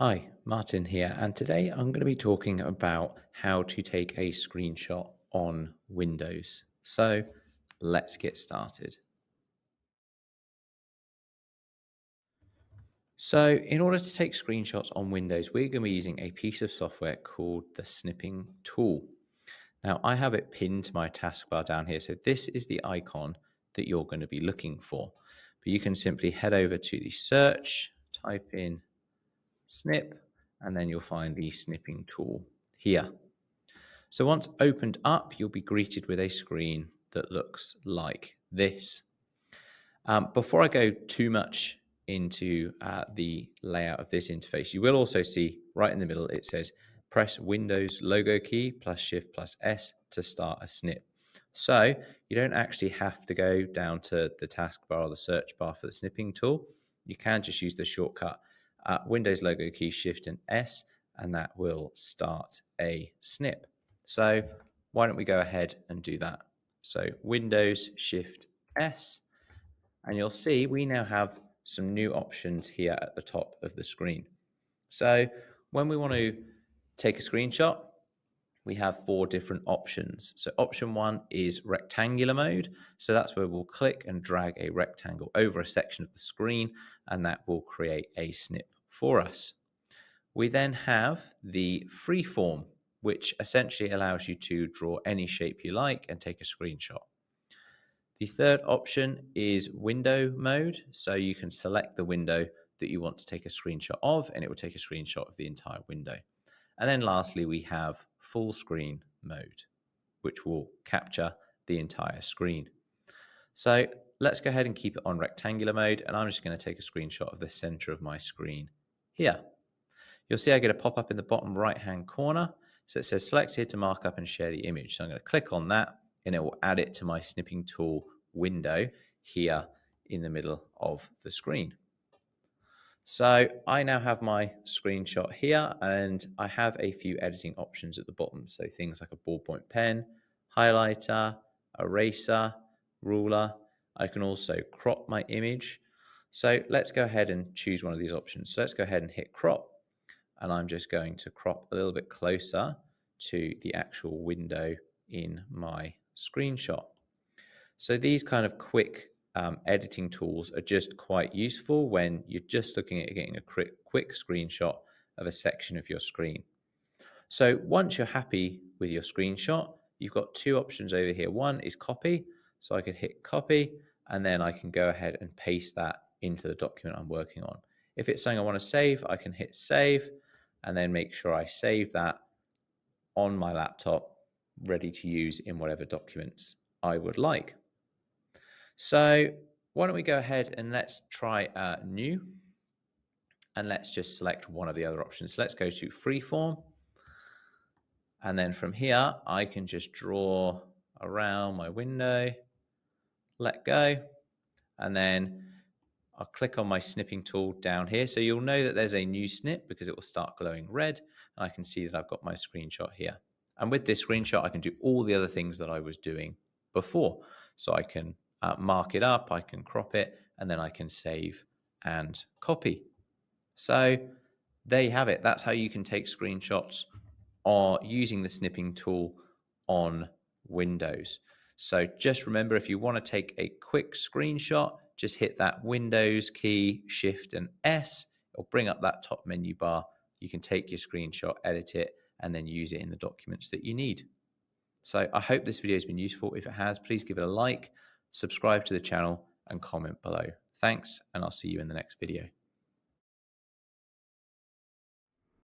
Hi, Martin here, and today I'm going to be talking about how to take a screenshot on Windows. So let's get started. So in order to take screenshots on Windows, we're going to be using a piece of software called the Snipping tool. Now I have it pinned to my taskbar down here. So this is the icon that you're going to be looking for. But you can simply head over to the search, type in snip, and then you'll find the snipping tool here. So once opened up, you'll be greeted with a screen that looks like this. Before I go too much into the layout of this interface, you will also see right in the middle, it says press Windows logo key plus Shift plus S to start a snip. So you don't actually have to go down to the taskbar or the search bar for the snipping tool. You can just use the shortcut Windows logo key Shift and S, and that will start a snip. So why don't we go ahead and do that? So Windows Shift S, and you'll see we now have some new options here at the top of the screen. So when we want to take a screenshot, we have four different options. So option one is rectangular mode. So that's where we'll click and drag a rectangle over a section of the screen, and that will create a snip for us. We then have the freeform, which essentially allows you to draw any shape you like and take a screenshot. The third option is window mode. So you can select the window that you want to take a screenshot of, and it will take a screenshot of the entire window. And then lastly, we have full screen mode, which will capture the entire screen. So let's go ahead and keep it on rectangular mode. And I'm just going to take a screenshot of the center of my screen here. You'll see I get a pop-up in the bottom right-hand corner. So it says select here to mark up and share the image. So I'm going to click on that, and it will add it to my snipping tool window here in the middle of the screen. So I now have my screenshot here, and I have a few editing options at the bottom. So things like a ballpoint pen, highlighter, eraser, ruler. I can also crop my image. So let's go ahead and choose one of these options. So let's go ahead and hit crop. And I'm just going to crop a little bit closer to the actual window in my screenshot. So these kind of quick editing tools are just quite useful when you're just looking at getting a quick screenshot of a section of your screen. So once you're happy with your screenshot, you've got two options over here. One is copy. So I could hit copy, and then I can go ahead and paste that into the document I'm working on. If it's something I want to save, I can hit save, and then make sure I save that on my laptop, ready to use in whatever documents I would like. So why don't we go ahead and let's try new, and let's just select one of the other options. So let's go to freeform, and then from here I can just draw around my window, let go, and then I'll click on my snipping tool down here. So you'll know that there's a new snip because it will start glowing red, and I can see that I've got my screenshot here. And with this screenshot, I can do all the other things that I was doing before. So I can mark it up, I can crop it, and then I can save and copy. So there you have it. That's how you can take screenshots or using the snipping tool on Windows. So just remember, if you want to take a quick screenshot, just hit that Windows key, Shift and S. It'll bring up that top menu bar. You can take your screenshot, edit it, and then use it in the documents that you need. So I hope this video has been useful. If it has, please give it a like, subscribe to the channel, and comment below. Thanks, and I'll see you in the next video.